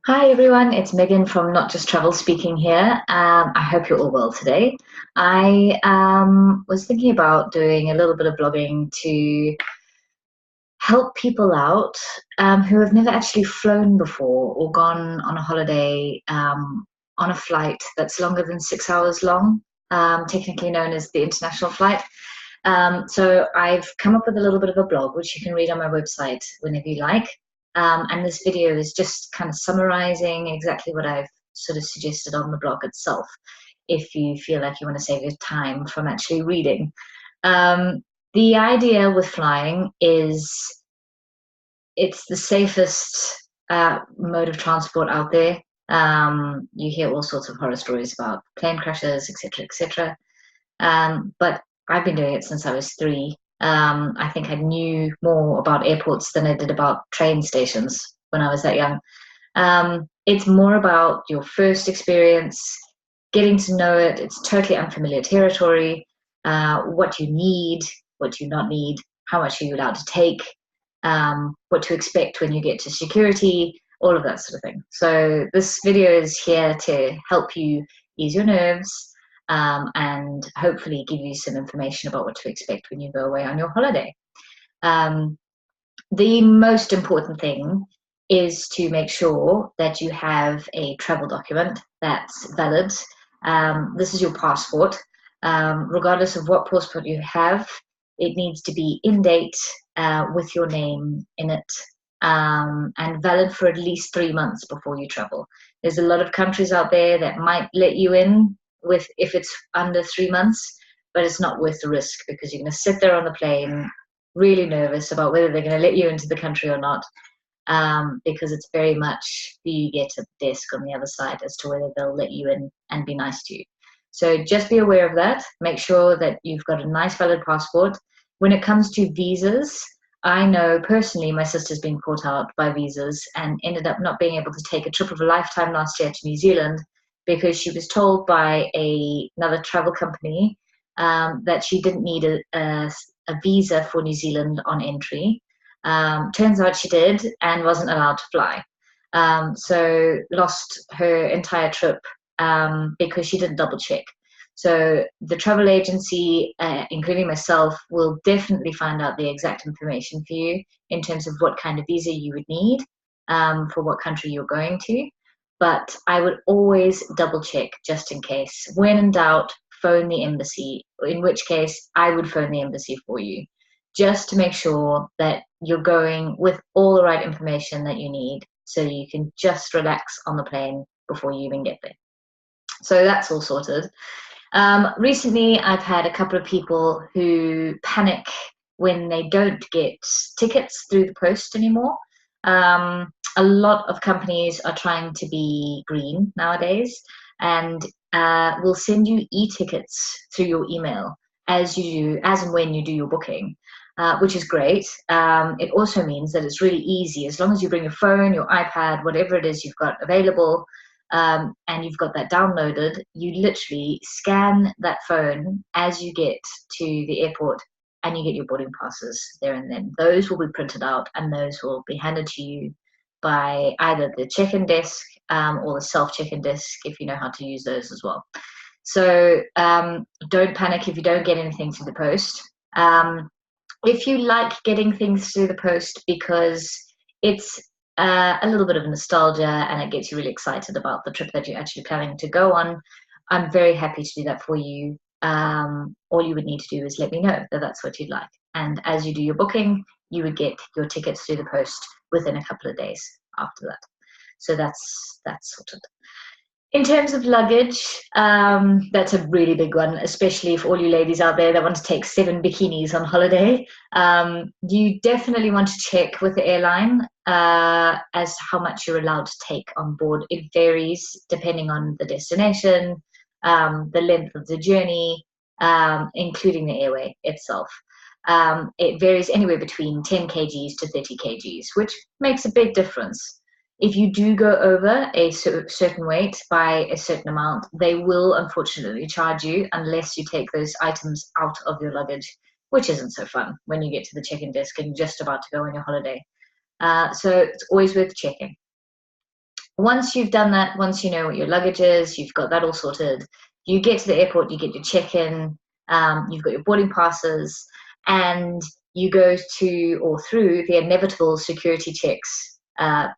Hi everyone, it's Megan from Not Just Travel speaking here. I hope you're all well today. I was thinking about doing a little bit of blogging to help people out who have never actually flown before or gone on a holiday on a flight that's longer than 6 hours long, technically known as the international flight. So I've come up with a little bit of a blog, which you can read on my website whenever you like. And this video is just kind of summarizing exactly what I've sort of suggested on the blog itself, if you feel like you want to save your time from actually reading. Um, the idea with flying is it's the safest mode of transport out there. You hear all sorts of horror stories about plane crashes, etc., etc. But I've been doing it since I was three. I think I knew more about airports than I did about train stations when I was that young. It's more about your first experience, getting to know it. It's totally unfamiliar territory. What you need, what you not need, how much are you allowed to take, what to expect when you get to security, all of that sort of thing. So this video is here to help you ease your nerves and hopefully give you some information about what to expect when you go away on your holiday. Um, the most important thing is to make sure that you have a travel document that's valid. This is your passport. Regardless of what passport you have, it needs to be in date with your name in it and valid for at least 3 months before you travel. There's a lot of countries out there that might let you in with if it's under 3 months, but it's not worth the risk because you're going to sit there on the plane really nervous about whether they're going to let you into the country or not, because it's very much who you get at the desk on the other side as to whether they'll let you in and be nice to you. So just be aware of that. Make sure that you've got a nice valid passport. When it comes to visas, I know personally my sister's been caught out by visas and ended up not being able to take a trip of a lifetime last year to New Zealand because she was told by another travel company that she didn't need a visa for New Zealand on entry. Turns out she did and wasn't allowed to fly. So lost her entire trip because she didn't double check. So the travel agency, including myself, will definitely find out the exact information for you in terms of what kind of visa you would need for what country you're going to. But I would always double check just in case. When in doubt, phone the embassy, in which case I would phone the embassy for you, just to make sure that you're going with all the right information that you need so you can just relax on the plane before you even get there. So that's all sorted. Recently, I've had a couple of people who panic when they don't get tickets through the post anymore. A lot of companies are trying to be green nowadays and will send you e-tickets through your email as and when you do your booking. Which is great. It also means that it's really easy as long as you bring your phone, your iPad, whatever it is you've got available, and you've got that downloaded. You literally scan that phone as you get to the airport and you get your boarding passes there and then. Those will be printed out and those will be handed to you by either the check-in desk or the self-check-in desk if you know how to use those as well. So don't panic if you don't get anything through the post. If you like getting things through the post because it's a little bit of nostalgia and it gets you really excited about the trip that you're actually planning to go on, I'm very happy to do that for you. All you would need to do is let me know that that's what you'd like. And as you do your booking, you would get your tickets through the post within a couple of days after that. So that's sorted. In terms of luggage, that's a really big one, especially for all you ladies out there that want to take 7 bikinis on holiday. You definitely want to check with the airline as how much you're allowed to take on board. It varies depending on the destination, the length of the journey, including the airway itself. It varies anywhere between 10 kgs to 30 kgs, which makes a big difference. If you do go over a certain weight by a certain amount, they will unfortunately charge you unless you take those items out of your luggage, which isn't so fun when you get to the check-in desk and you're just about to go on your holiday. So it's always worth checking. Once you've done that, once you know what your luggage is, you've got that all sorted, you get to the airport, you get your check-in, you've got your boarding passes, and you go to or through the inevitable security checks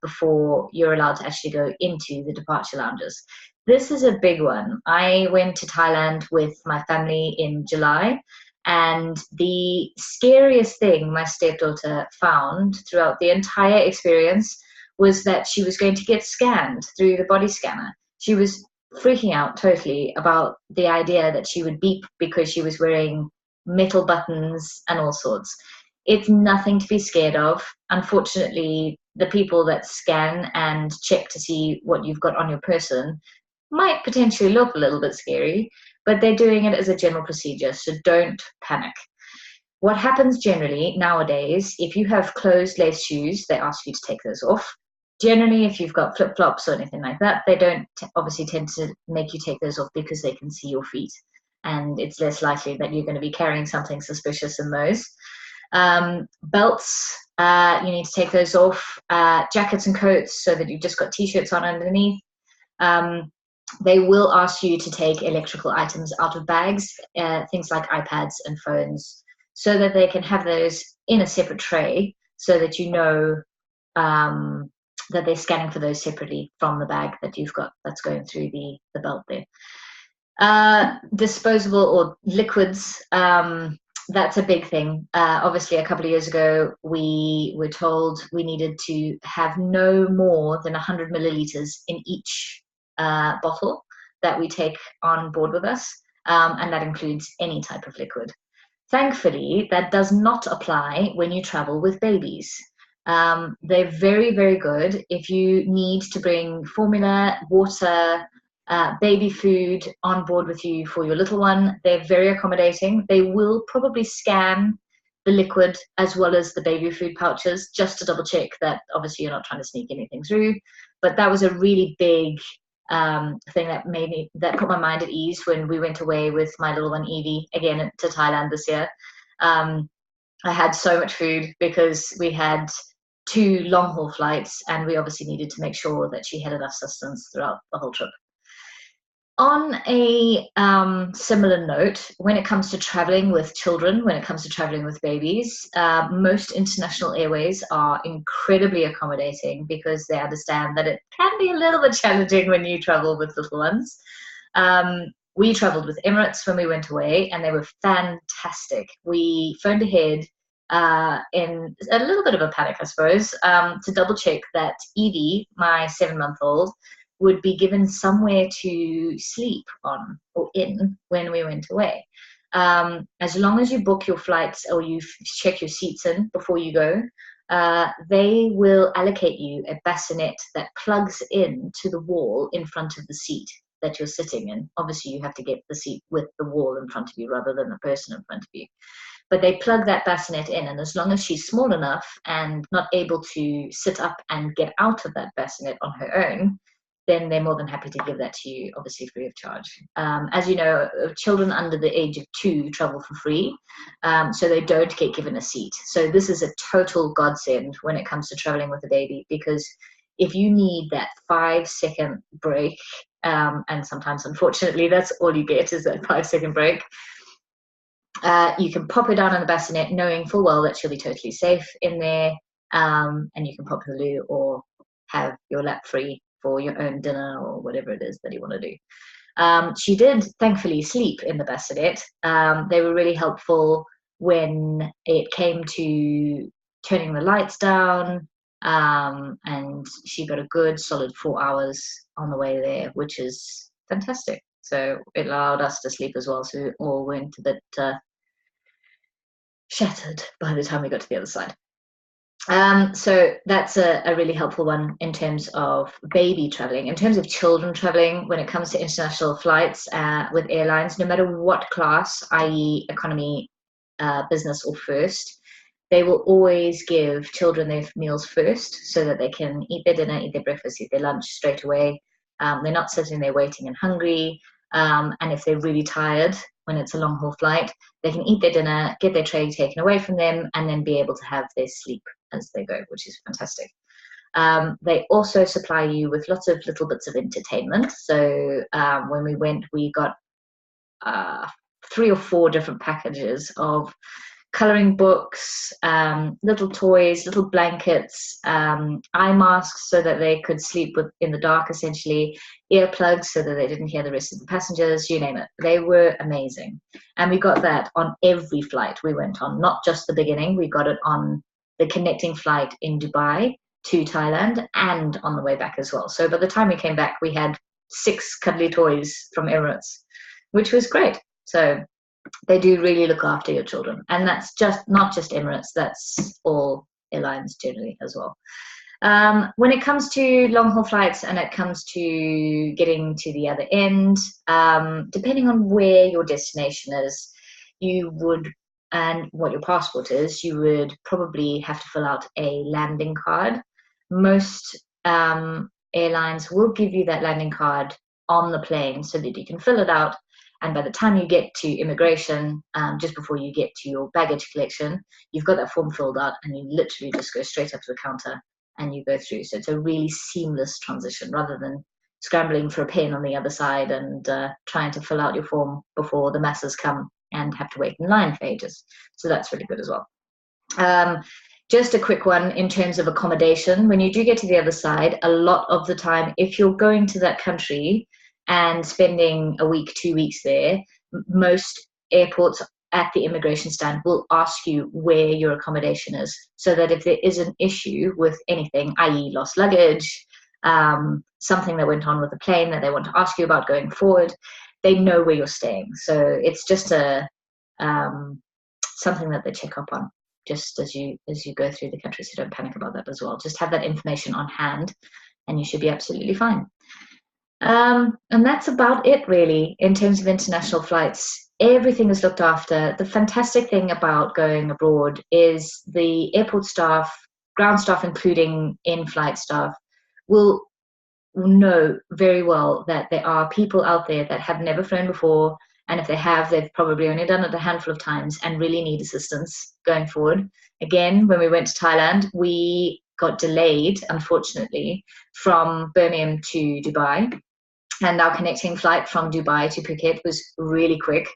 before you're allowed to actually go into the departure lounges. This is a big one. I went to Thailand with my family in July, and the scariest thing my stepdaughter found throughout the entire experience was that she was going to get scanned through the body scanner. She was freaking out totally about the idea that she would beep because she was wearing metal buttons and all sorts. It's nothing to be scared of. Unfortunately, the people that scan and check to see what you've got on your person might potentially look a little bit scary, but they're doing it as a general procedure, so don't panic. What happens generally nowadays, if you have closed lace shoes, they ask you to take those off. Generally, if you've got flip flops or anything like that, they don't obviously tend to make you take those off because they can see your feet, and it's less likely that you're going to be carrying something suspicious in those. Belts, you need to take those off. Jackets and coats, so that you've just got t-shirts on underneath. They will ask you to take electrical items out of bags, things like iPads and phones, so that they can have those in a separate tray, so that you know that they're scanning for those separately from the bag that you've got that's going through the belt there. Disposable or liquids, that's a big thing. Obviously, a couple of years ago, we were told we needed to have no more than 100 milliliters in each bottle that we take on board with us, and that includes any type of liquid. Thankfully, that does not apply when you travel with babies. They're very, very good. If you need to bring formula, water, baby food on board with you for your little one, they're very accommodating. They will probably scan the liquid as well as the baby food pouches, just to double check that obviously you're not trying to sneak anything through. But that was a really big thing that put my mind at ease when we went away with my little one Evie again to Thailand this year. I had so much food because we had 2 long haul flights, and we obviously needed to make sure that she had enough sustenance throughout the whole trip. On a similar note, when it comes to traveling with children, when it comes to traveling with babies, most international airways are incredibly accommodating because they understand that it can be a little bit challenging when you travel with little ones. We traveled with Emirates when we went away, and they were fantastic. We phoned ahead in a little bit of a panic, I suppose, to double check that Evie, my 7-month-old, would be given somewhere to sleep on or in when we went away. As long as you book your flights or you check your seats in before you go, they will allocate you a bassinet that plugs in to the wall in front of the seat that you're sitting in. Obviously, you have to get the seat with the wall in front of you rather than the person in front of you. But they plug that bassinet in, and as long as she's small enough and not able to sit up and get out of that bassinet on her own, then they're more than happy to give that to you, obviously free of charge. As you know, children under the age of 2 travel for free, so they don't get given a seat. So this is a total godsend when it comes to traveling with a baby, because if you need that 5-second break, and sometimes, unfortunately, that's all you get is that 5-second break, you can pop her down on the bassinet knowing full well that she'll be totally safe in there, and you can pop her loo or have your lap free for your own dinner or whatever it is that you want to do. She did thankfully sleep in the bassinet. They were really helpful when it came to turning the lights down, and she got a good solid 4 hours on the way there, which is fantastic. So it allowed us to sleep as well, so we all went a bit shattered by the time we got to the other side. So that's a really helpful one in terms of baby traveling. In terms of children traveling, when it comes to international flights with airlines, no matter what class, i.e. economy, business or first, they will always give children their meals first so that they can eat their dinner, eat their breakfast, eat their lunch straight away. They're not sitting there waiting and hungry. And if they're really tired when it's a long haul flight, they can eat their dinner, get their tray taken away from them, and then be able to have their sleep as they go, which is fantastic. They also supply you with lots of little bits of entertainment. So when we went, we got 3 or 4 different packages of coloring books, little toys, little blankets, eye masks so that they could sleep in the dark, essentially, earplugs so that they didn't hear the rest of the passengers, you name it. They were amazing. And we got that on every flight we went on, not just the beginning. We got it on the connecting flight in Dubai to Thailand and on the way back as well. So by the time we came back, we had 6 cuddly toys from Emirates, which was great. So they do really look after your children, and that's just not just Emirates, that's all airlines generally as well. When it comes to long haul flights and it comes to getting to the other end, depending on where your destination is, you would, and what your passport is, you would probably have to fill out a landing card. Most airlines will give you that landing card on the plane so that you can fill it out. And by the time you get to immigration, just before you get to your baggage collection, you've got that form filled out and you literally just go straight up to the counter and you go through. So it's a really seamless transition rather than scrambling for a pen on the other side and trying to fill out your form before the masses come and have to wait in line for ages. So that's really good as well. Just a quick one in terms of accommodation. When you do get to the other side, a lot of the time, if you're going to that country and spending a week, 2 weeks there, most airports at the immigration stand will ask you where your accommodation is, so that if there is an issue with anything, i.e. lost luggage, something that went on with the plane that they want to ask you about going forward, they know where you're staying. So it's just a something that they check up on just as you go through the country, so don't panic about that as well. Just have that information on hand and you should be absolutely fine. And that's about it really in terms of international flights. Everything is looked after. The fantastic thing about going abroad is the airport staff, ground staff, including in-flight staff, will know very well that there are people out there that have never flown before, and if they have, they've probably only done it a handful of times and really need assistance going forward. Again, when we went to Thailand, we got delayed, unfortunately, from Birmingham to Dubai, and our connecting flight from Dubai to Phuket was really quick.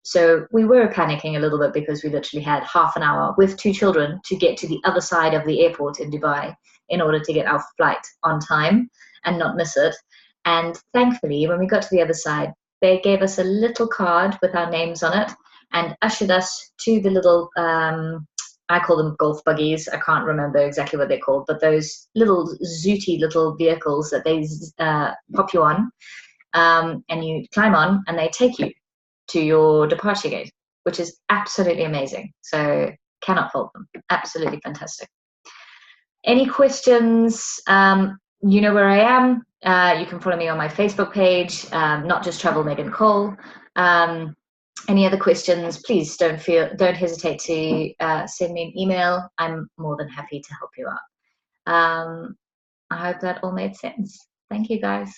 So we were panicking a little bit because we literally had half an hour with 2 children to get to the other side of the airport in Dubai in order to get our flight on time and not miss it. And thankfully, when we got to the other side, they gave us a little card with our names on it and ushered us to the little, I call them golf buggies. I can't remember exactly what they're called, but those little zooty little vehicles that they pop you on, and you climb on and they take you to your departure gate, which is absolutely amazing. So cannot fault them. Absolutely fantastic. Any questions? You know where I am. You can follow me on my Facebook page, Not Just Travel Megan Cole. Any other questions, please don't hesitate to send me an email. I'm more than happy to help you out. I hope that all made sense. Thank you, guys.